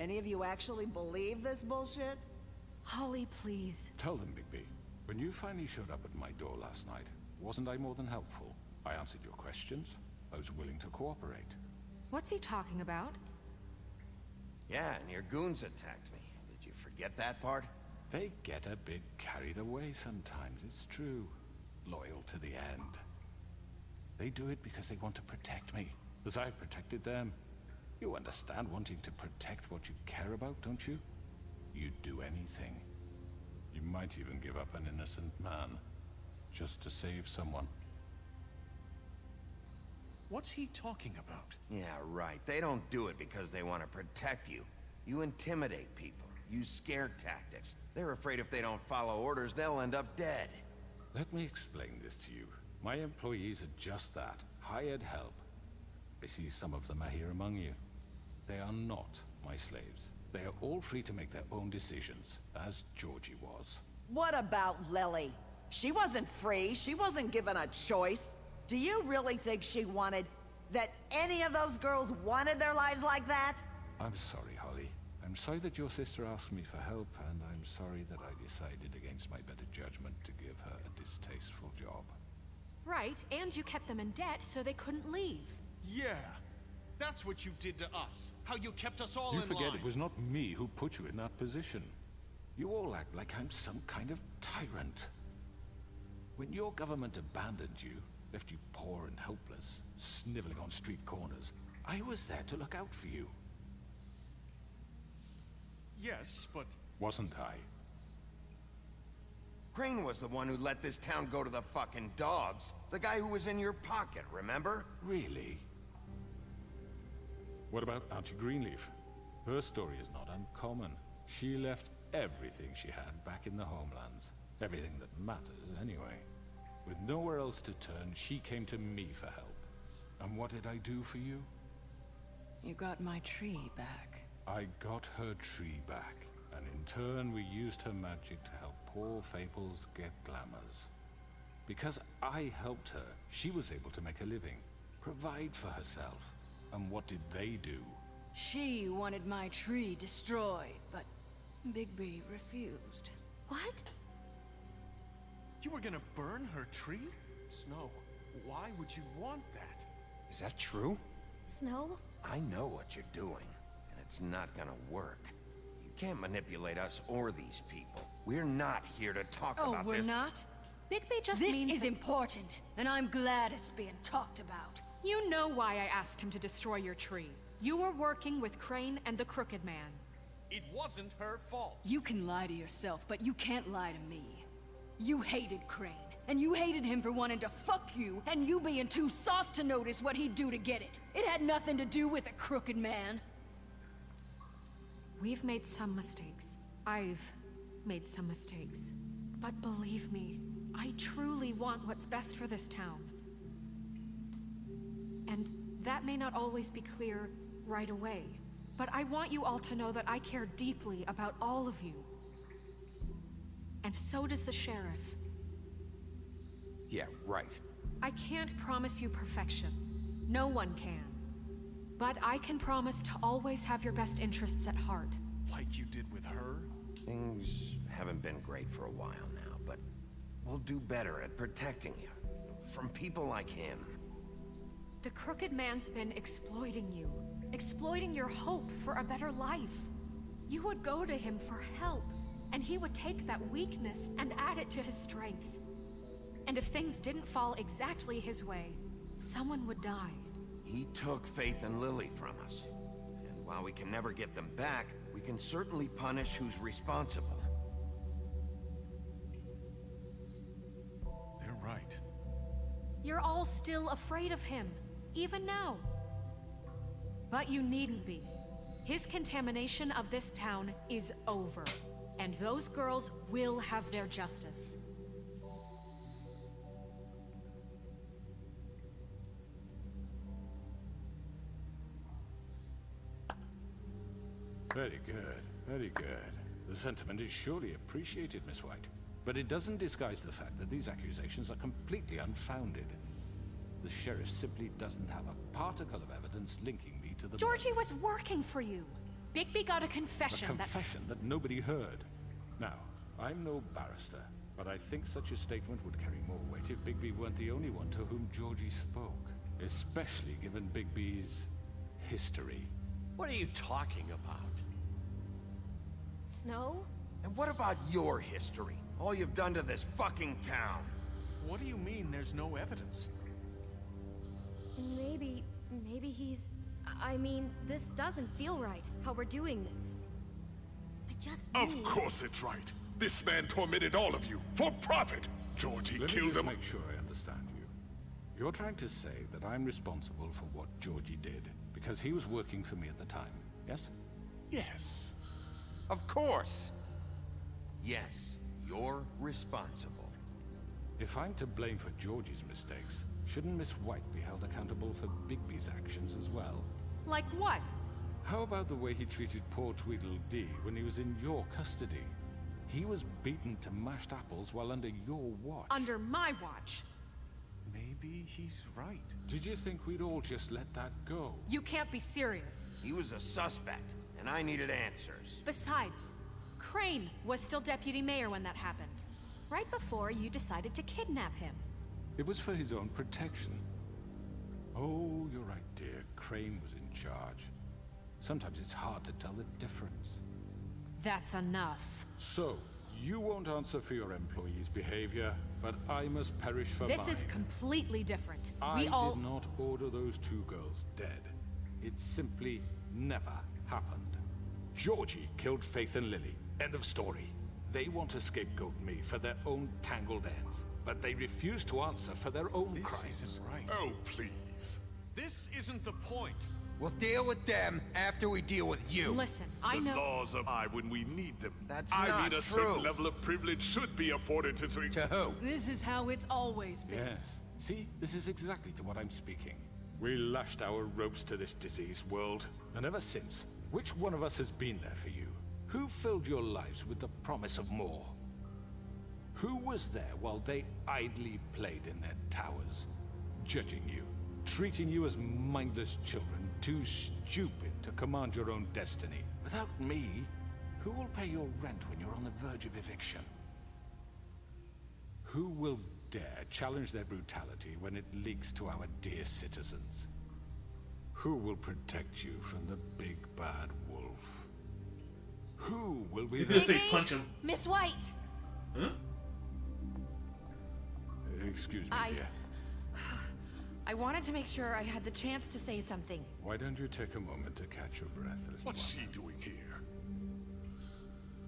Any of you actually believe this bullshit? Holly, please. Tell them, Bigby. When you finally showed up at my door last night, wasn't I more than helpful? I answered your questions. I was willing to cooperate. What's he talking about? Yeah, and your goons attacked me. Did you forget that part? They get a bit carried away sometimes, it's true. Loyal to the end. They do it because they want to protect me, as I protected them. You understand wanting to protect what you care about, don't you? You'd do anything. You might even give up an innocent man, just to save someone. What's he talking about? Yeah, right. They don't do it because they want to protect you. You intimidate people, use scare tactics. They're afraid if they don't follow orders, they'll end up dead. Let me explain this to you. My employees are just that, hired help. I see some of them are here among you. They are not my slaves. They are all free to make their own decisions, as Georgie was. What about Lily? She wasn't free. She wasn't given a choice. Do you really think she wanted... that any of those girls wanted their lives like that? I'm sorry, Holly. I'm sorry that your sister asked me for help, and I'm sorry that I decided against my better judgment to give her a distasteful job. Right, and you kept them in debt so they couldn't leave. Yeah. That's what you did to us. How you kept us all in line. You forget it was not me who put you in that position. You all act like I'm some kind of tyrant. When your government abandoned you, left you poor and helpless, sniveling on street corners, I was there to look out for you. Yes, but... Wasn't I? Crane was the one who let this town go to the fucking dogs. The guy who was in your pocket, remember? Really? What about Archie Greenleaf? Her story is not uncommon. She left everything she had back in the homelands. Everything that matters, anyway. With nowhere else to turn, she came to me for help. And what did I do for you? You got my tree back. I got her tree back, and in turn we used her magic to help poor Fables get glamours. Because I helped her, she was able to make a living, provide for herself. And what did they do? She wanted my tree destroyed, but Bigby refused. What? You were gonna burn her tree? Snow, why would you want that? Is that true? Snow? I know what you're doing, and it's not gonna work. You can't manipulate us or these people. We're not here to talk about this. Oh, we're not? Bigby just This means is that... important, and I'm glad it's being talked about. You know why I asked him to destroy your tree. You were working with Crane and the Crooked Man. It wasn't her fault. You can lie to yourself, but you can't lie to me. You hated Crane, and you hated him for wanting to fuck you, and you being too soft to notice what he'd do to get it. It had nothing to do with the Crooked Man. We've made some mistakes. I've made some mistakes. But believe me, I truly want what's best for this town. And that may not always be clear right away, but I want you all to know that I care deeply about all of you. And so does the sheriff. Yeah, right. I can't promise you perfection. No one can. But I can promise to always have your best interests at heart. Like you did with her? Things haven't been great for a while now, but we'll do better at protecting you. From people like him. The Crooked Man's been exploiting you. Exploiting your hope for a better life. You would go to him for help, and he would take that weakness and add it to his strength. And if things didn't fall exactly his way, someone would die. He took Faith and Lily from us. And while we can never get them back, we can certainly punish who's responsible. They're right. You're all still afraid of him, even now. But you needn't be. His contamination of this town is over, and those girls will have their justice. Very good, very good. The sentiment is surely appreciated, Miss White. But it doesn't disguise the fact that these accusations are completely unfounded. The sheriff simply doesn't have a particle of evidence linking me to the... Georgie was working for you. Bigby got a A confession confession that nobody heard. Now, I'm no barrister, but I think such a statement would carry more weight if Bigby weren't the only one to whom Georgie spoke. Especially given Bigby's history. What are you talking about? Snow? And what about your history? All you've done to this fucking town. What do you mean there's no evidence? Maybe he's... I mean, this doesn't feel right, how we're doing this. I just Of need... course it's right. This man tormented all of you for profit. Georgie Let me killed just him. make sure I understand you. You're trying to say that I'm responsible for what Georgie did because he was working for me at the time, yes? Yes. Of course. Yes, you're responsible. If I'm to blame for Georgie's mistakes, shouldn't Miss White be held accountable for Bigby's actions as well? Like what? How about the way he treated poor Tweedledee when he was in your custody? He was beaten to mashed apples while under your watch. Under my watch. Maybe he's right. Did you think we'd all just let that go? You can't be serious. He was a suspect, and I needed answers. Besides, Crane was still deputy mayor when that happened. Right before you decided to kidnap him. It was for his own protection. Oh, you're right, dear. Crane was in charge. Sometimes it's hard to tell the difference. That's enough. So, you won't answer for your employees' behavior, but I must perish for mine. This is completely different. I We all... did not order those two girls dead. It simply never happened. Georgie killed Faith and Lily. End of story. They want to scapegoat me for their own tangled ends, but they refuse to answer for their own This crimes. isn't right. Oh, please. This isn't the point. We'll deal with them after we deal with you. Listen, I The know... laws apply when we need them. That's I not mean, a true. certain level of privilege should be afforded to... To who? This is how it's always been. Yes. See, this is exactly to what I'm speaking. We lashed our ropes to this diseased world, and ever since, which one of us has been there for you? Who filled your lives with the promise of more? Who was there while they idly played in their towers, judging you, treating you as mindless children, too stupid to command your own destiny? Without me, who will pay your rent when you're on the verge of eviction? Who will dare challenge their brutality when it leaks to our dear citizens? Who will protect you from the big bad wolf? Who will be You the... just say punch him. Miss White! Huh? Excuse me, dear. I wanted to make sure I had the chance to say something. Why don't you take a moment to catch your breath, little What's one? she doing here?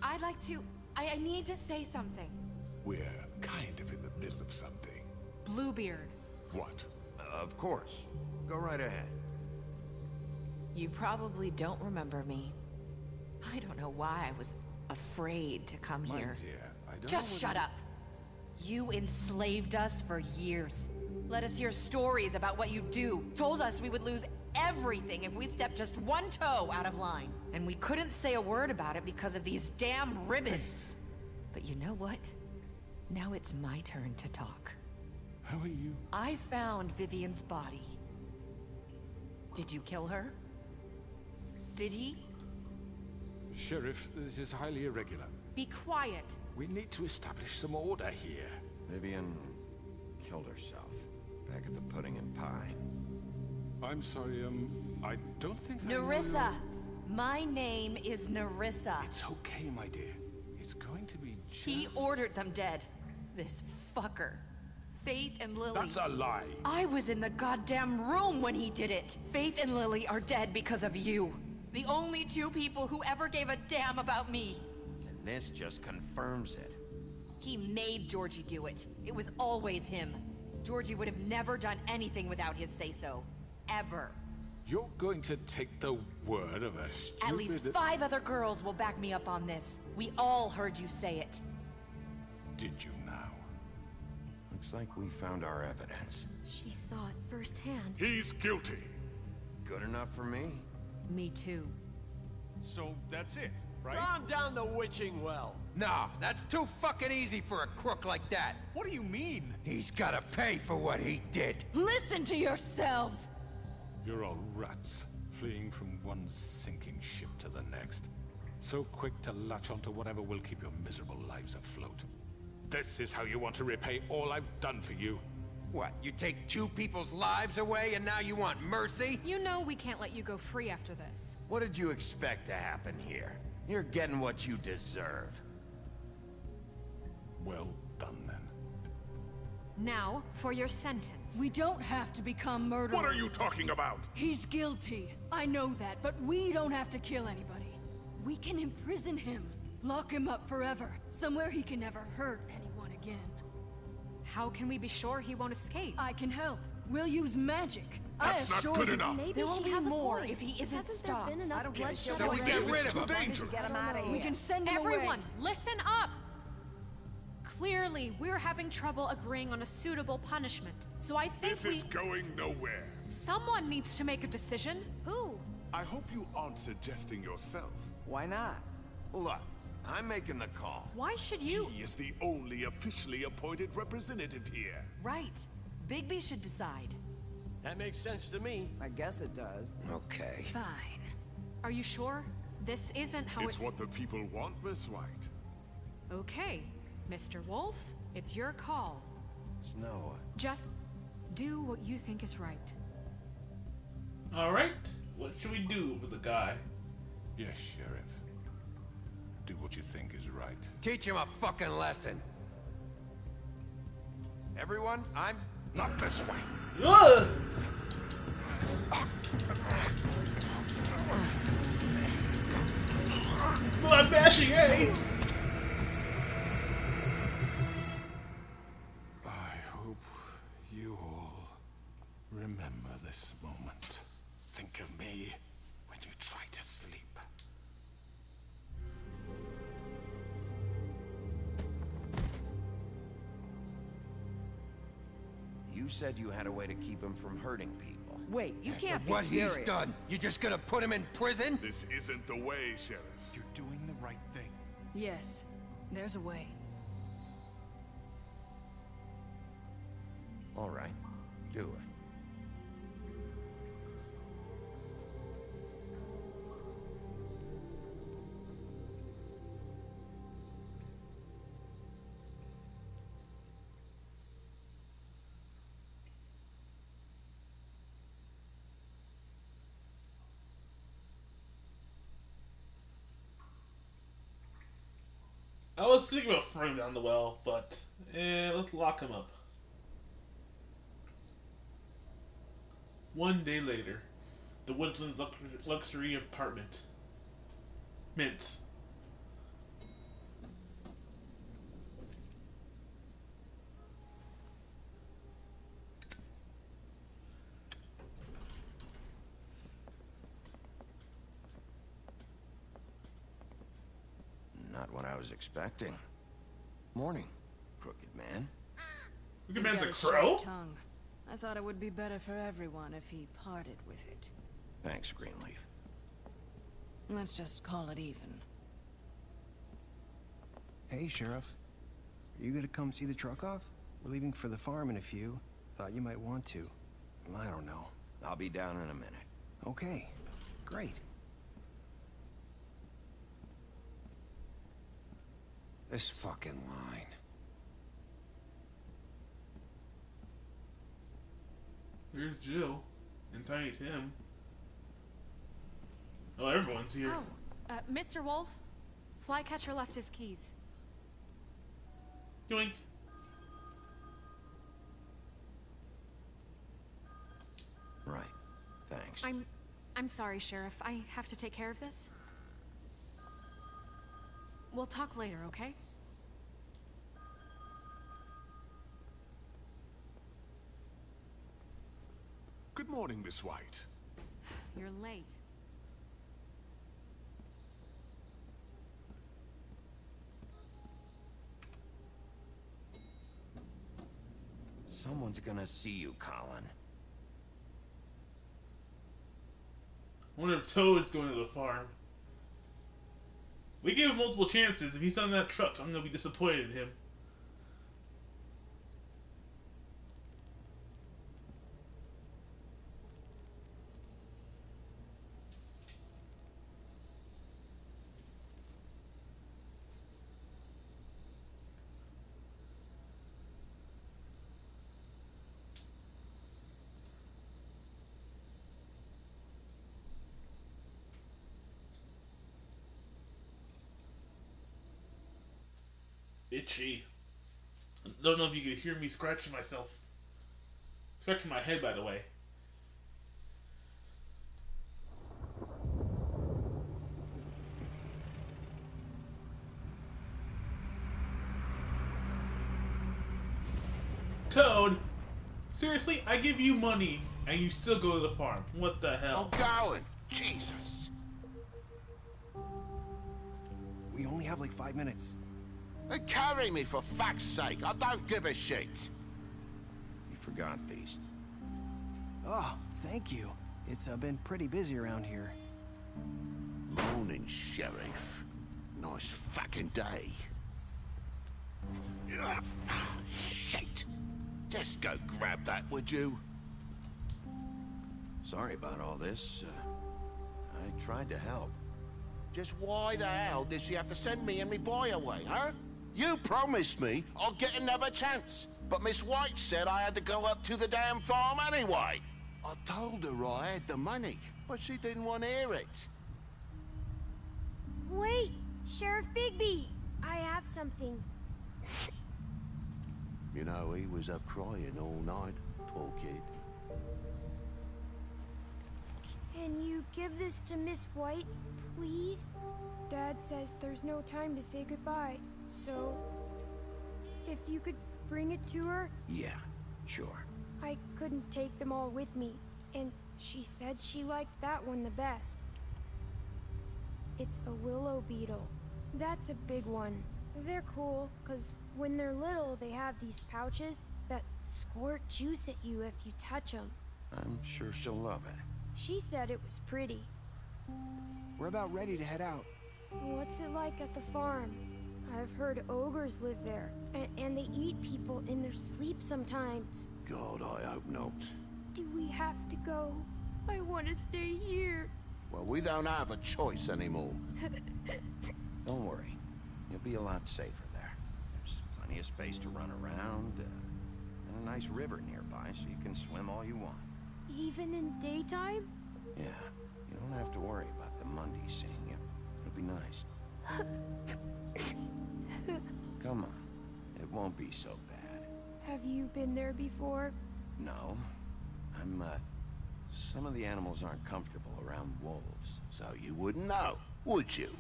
I'd like to... I need to say something. We're kind of in the middle of something. Bluebeard. What? Of course. Go right ahead. You probably don't remember me. I don't know why I was afraid to come My here. dear, I don't Just know shut whether- up. You enslaved us for years. Let us hear stories about what you do. Told us we would lose everything if we stepped just one toe out of line. And we couldn't say a word about it because of these damn ribbons. But you know what? Now it's my turn to talk. How are you? I found Vivian's body. Did you kill her? Did he? Sheriff, this is highly irregular. Be quiet. We need to establish some order here. Vivian killed herself back at the Pudding and Pie. I'm sorry, I don't think I know Nerissa! My name is Nerissa. It's okay, my dear. It's going to be just... He ordered them dead. This fucker. Faith and Lily. That's a lie. I was in the goddamn room when he did it. Faith and Lily are dead because of you. The only two people who ever gave a damn about me. And this just confirms it. He made Georgie do it. It was always him. Georgie would have never done anything without his say-so. Ever. You're going to take the word of a stupid... At least 5 other girls will back me up on this. We all heard you say it. Did you now? Looks like we found our evidence. She saw it firsthand. He's guilty. Good enough for me? Me too. So that's it, right? Calm down the witching well. Nah, that's too fucking easy for a crook like that. What do you mean? He's gotta pay for what he did. Listen to yourselves! You're all rats. fleeing from one sinking ship to the next. So quick to latch onto whatever will keep your miserable lives afloat. This is how you want to repay all I've done for you? What, you take 2 people's lives away and now you want mercy? You know we can't let you go free after this. What did you expect to happen here? You're getting what you deserve. Well done, then. Now, for your sentence. We don't have to become murderers. What are you talking about? He's guilty. I know that, but we don't have to kill anybody. We can imprison him. Lock him up forever. Somewhere he can never hurt anyone again. How can we be sure he won't escape? I can help. We'll use magic. That's not good enough. Maybe There will she be has a more point. if he isn't Hasn't stopped. there been I enough don't give a bloodshed shit So we what get it is. rid of It's too him. As long as you dangerous. get him out of here. We can send him Everyone, away. listen up! Clearly, we're having trouble agreeing on a suitable punishment. So I think This is going nowhere. someone needs to make a decision. Who? I hope you aren't suggesting yourself. Why not? Look, I'm making the call. Why should you? He is the only officially appointed representative here. Right. Bigby should decide. That makes sense to me. I guess it does. Okay. Fine. Are you sure? This isn't how It's what the people want, Miss White. Okay, Mr. Wolf, it's your call. Snow. Just do what you think is right. Alright, what should we do with the guy? Yes, Sheriff. Do what you think is right. Teach him a fucking lesson. Everyone, I'm... Not this way! Ugh! Blood bashing, eh? I hope you all remember this moment. Think of me when you try to sleep. You said you had a way to keep him from hurting people. Wait, you can't be What serious. he's done, you just gonna put him in prison? This isn't the way, Sheriff. You're doing the right thing. Yes, there's a way. All right, do it. I was thinking about throwing him down the well, but let's lock him up. One day later, the Woodslands luxury apartment. Mints. Not what I was expecting. Morning, crooked man. Crooked He's man's got a a crow? sharp tongue. I thought it would be better for everyone if he parted with it. Thanks, Greenleaf. Let's just call it even. Hey, Sheriff. Are you gonna come see the truck off? We're leaving for the farm in a few. Thought you might want to. I don't know. I'll be down in a minute. Okay, great. This fucking line. Here's Jill and Tiny Tim. Oh, everyone's here. Oh, Mr. Wolf, Flycatcher left his keys. Yoink. Right. Thanks. I'm sorry, Sheriff. I have to take care of this. We'll talk later, okay? Good morning, Miss White. You're late. Someone's gonna see you, Colin. I wonder if Toad's going to the farm. We gave him multiple chances. If he's on that truck, I'm gonna be disappointed in him. itchy. I don't know if you can hear me scratching myself. Scratching my head, by the way. Toad! Seriously? I give you money, and you still go to the farm. What the hell? I'm going! Jesus! We only have like 5 minutes. They carry me for fuck's sake! I don't give a shit! You forgot these. Oh, thank you. It's been pretty busy around here. Morning, Sheriff. Nice fucking day. Shit! Just go grab that, would you? Sorry about all this. I tried to help. Just why the hell did she have to send me and me boy away, huh? You promised me I'll get another chance, but Miss White said I had to go up to the damn farm anyway. I told her I had the money, but she didn't want to hear it. Wait, Sheriff Bigby, I have something. You know, he was up crying all night, poor kid. Can you give this to Miss White, please? Dad says there's no time to say goodbye, so if you could bring it to her? Yeah, sure. I couldn't take them all with me, and she said she liked that one the best. It's a willow beetle. That's a big one. They're cool, because when they're little, they have these pouches that squirt juice at you if you touch them. I'm sure she'll love it. She said it was pretty. We're about ready to head out. What's it like at the farm? I've heard ogres live there, and they eat people in their sleep sometimes. God, I hope not. Do we have to go? I want to stay here. Well, we don't have a choice anymore. Don't worry. You'll be a lot safer there. There's plenty of space to run around, and a nice river nearby, so you can swim all you want. Even in daytime? Yeah, you don't have to worry about the Mundy seeing you. It'll be nice. Come on, it won't be so bad. Have you been there before? No, some of the animals aren't comfortable around wolves. So you wouldn't know, would you?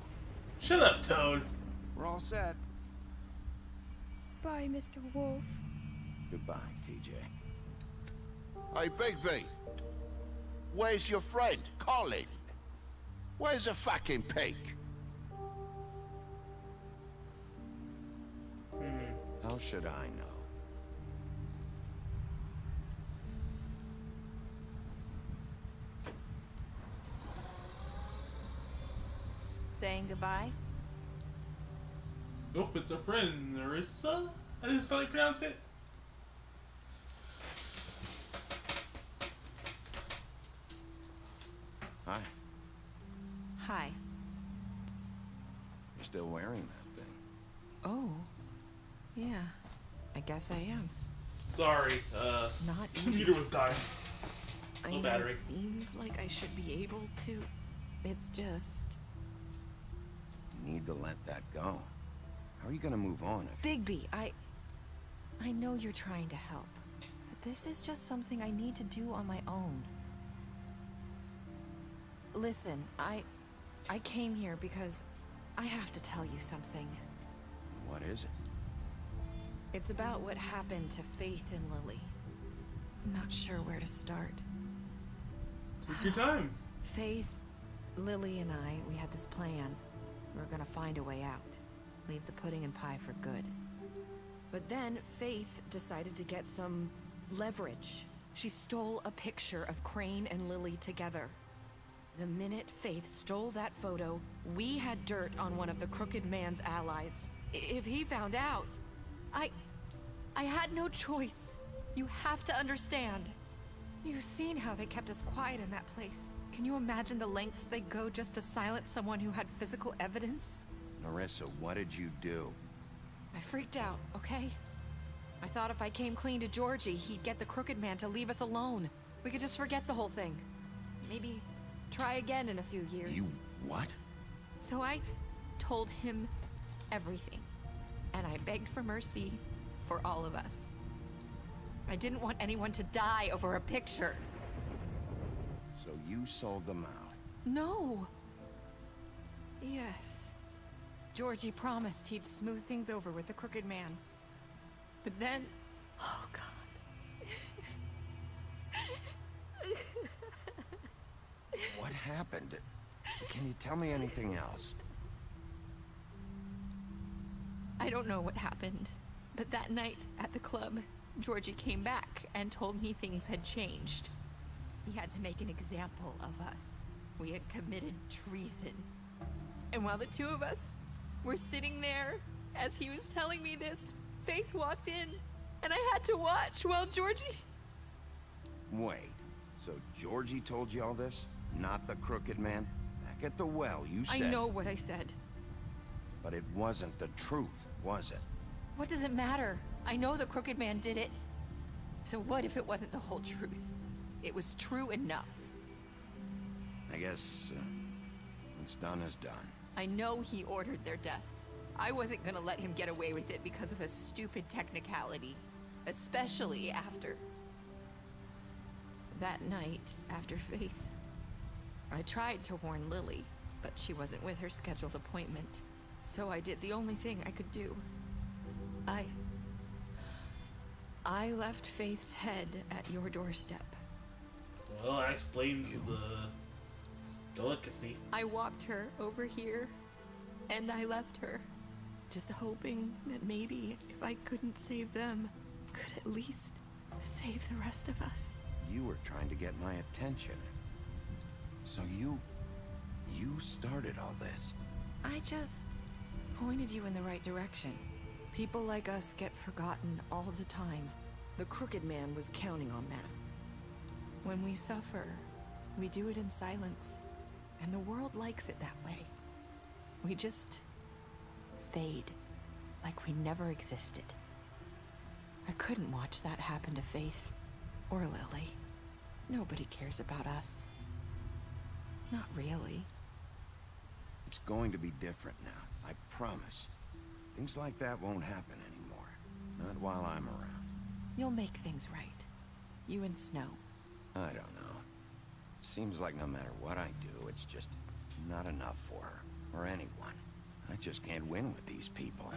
Shut up, Toad. We're all set. Bye, Mr. Wolf. Goodbye, TJ. Hey, Bigby. Where's your friend, Colin? Where's the fucking pig? How should I know? Saying goodbye? Nope, it's a friend, Nerissa? I just how you pronounce it. Hi. Hi. You're still wearing that thing. Oh. Yeah. I guess I am. Sorry, it's not easy. computer was dying. I No know battery. it seems like I should be able to. It's just... You need to let that go. How are you gonna move on if... Bigby, I know you're trying to help, but this is just something I need to do on my own. Listen, I came here because I have to tell you something. What is it? It's about what happened to Faith and Lily. I'm not sure where to start. Take your time. Faith, Lily, and we had this plan. We were gonna find a way out. Leave the pudding and pie for good. But then Faith decided to get some leverage. She stole a picture of Crane and Lily together. The minute Faith stole that photo, we had dirt on one of the Crooked Man's allies. If he found out, I had no choice. You have to understand. You've seen how they kept us quiet in that place. Can you imagine the lengths they go just to silence someone who had physical evidence? Nerissa, what did you do? I freaked out, okay? I thought if I came clean to Georgie, he'd get the Crooked Man to leave us alone. We could just forget the whole thing. Maybe try again in a few years. You... what? So I told him everything. And I begged for mercy for all of us. I didn't want anyone to die over a picture. So you sold them out? No. Yes. Georgie promised he'd smooth things over with the Crooked Man. But then... Oh, God. What happened? Can you tell me anything else? I don't know what happened, but that night at the club, Georgie came back and told me things had changed. He had to make an example of us. We had committed treason. And while the two of us were sitting there, as he was telling me this, Faith walked in, and I had to watch while Georgie... Wait, so Georgie told you all this? Not the Crooked Man? Back at the well, you said... I know what I said. But it wasn't the truth, was it? What does it matter? I know the Crooked Man did it. So what if it wasn't the whole truth? It was true enough. I guess, what's done is done. I know he ordered their deaths. I wasn't gonna let him get away with it because of a stupid technicality. Especially after... that night, after Faith. I tried to warn Lily, but she wasn't with her scheduled appointment. So I did the only thing I could do. I left Faith's head at your doorstep. Well, that explains the delicacy. I walked her over here, and I left her. Just hoping that maybe, if I couldn't save them, could at least save the rest of us. You were trying to get my attention. So you started all this. I just pointed you in the right direction. People like us get forgotten all the time. The Crooked Man was counting on that. When we suffer, we do it in silence, and the world likes it that way. We just fade, like we never existed. I couldn't watch that happen to Faith, or Lily. Nobody cares about us. Not really. It's going to be different now, I promise. Things like that won't happen anymore. Not while I'm around. You'll make things right. You and Snow. I don't know. It seems like no matter what I do, it's just not enough for her, or anyone. I just can't win with these people.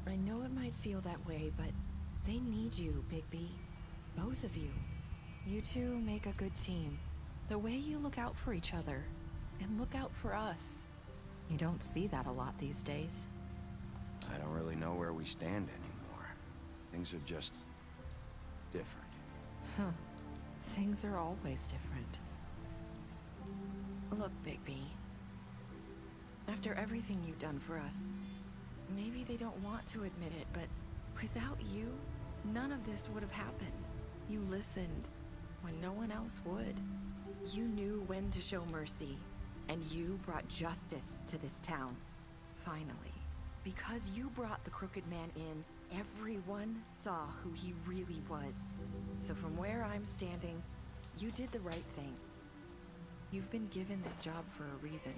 I know it might feel that way, but they need you, Bigby. Both of you. You two make a good team. The way you look out for each other, and look out for us. You don't see that a lot these days. I don't really know where we stand anymore. Things are just different. Huh. Things are always different. Look, Bigby. After everything you've done for us, maybe they don't want to admit it, but without you, none of this would have happened. You listened when no one else would. You knew when to show mercy, and you brought justice to this town. Finally. Because you brought the Crooked Man in, everyone saw who he really was. So from where I'm standing, you did the right thing. You've been given this job for a reason.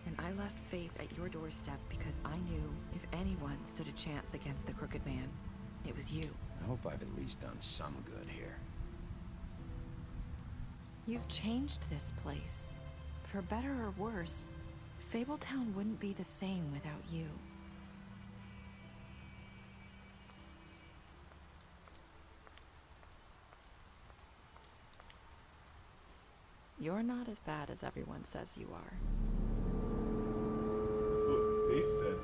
And I left Faith at your doorstep because I knew if anyone stood a chance against the Crooked Man, it was you. I hope I've at least done some good here. You've changed this place. For better or worse, Fabletown wouldn't be the same without you. You're not as bad as everyone says you are. That's what Faith said.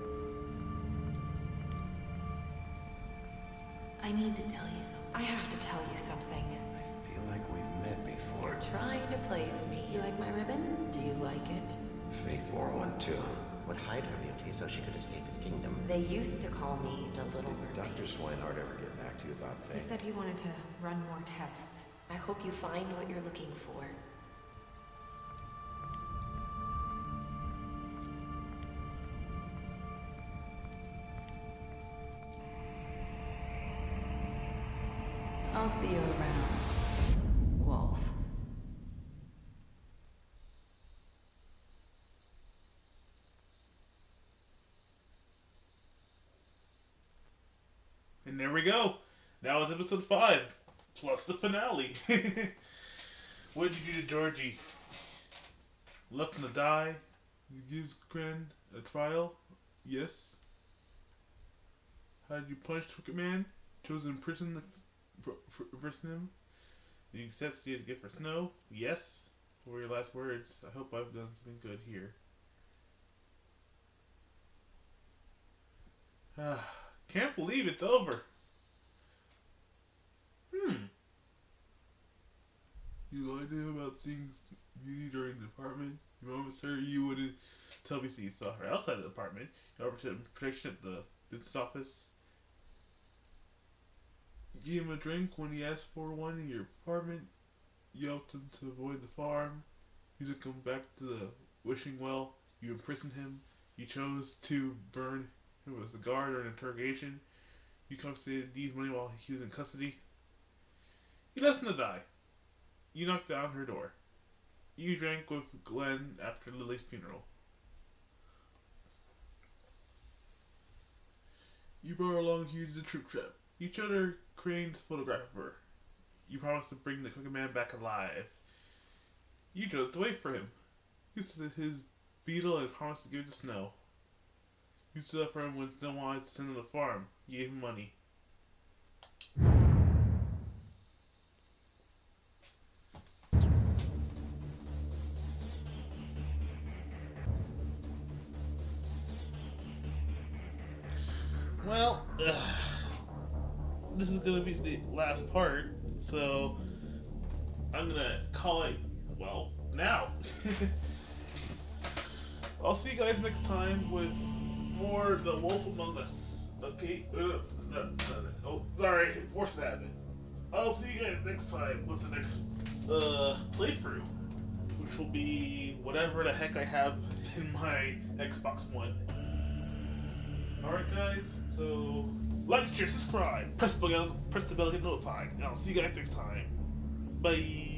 I need to tell you something. I have to tell you something. I feel like we've met before. You're trying to place me. You like my ribbon? Do you like it? Faith wore one too. Would hide her beauty so she could escape his kingdom. They used to call me the Little Mermaid. Dr. Swinehart ever get back to you about Faith? He said he wanted to run more tests. I hope you find what you're looking for. I'll see you around, Wolf. And there we go. That was episode 5, plus the finale. What did you do to Georgie? Left him to die? You gives Crane a trial? Yes. How did you punish the Crooked Man? Chose to imprison him? Did you accept Steve's gift for Snow? Yes. What were your last words? I hope I've done something good here. Can't believe it's over. You lied to him about seeing Beauty during the apartment. Your mom said you wouldn't tell me you saw her outside the apartment. You offered him protection at the business office. You gave him a drink when he asked for one in your apartment. You helped him to avoid the farm. You took him back to the wishing well. You imprisoned him. You chose to burn him as a guard during interrogation. You confiscated Dee's money while he was in custody. You left him to die. You knocked down her door. You drank with Glenn after Lily's funeral. You brought her along here to the troop trap. You showed her Crane's photograph of her. You promised to bring the Crooked Man back alive. You chose to wait for him. You said his beetle and promised to give it to Snow. You stood up for him when Snow wanted to send him to the farm. You gave him money. Well, this is gonna be the last part, so I'm gonna call it, well, now. I'll see you guys next time with more The Wolf Among Us. Okay? Oh, sorry, force that. I'll see you guys next time with the next playthrough, which will be whatever the heck I have in my Xbox One. Alright guys, so like, share, subscribe, press the bell to get notified, and I'll see you guys next time. Bye!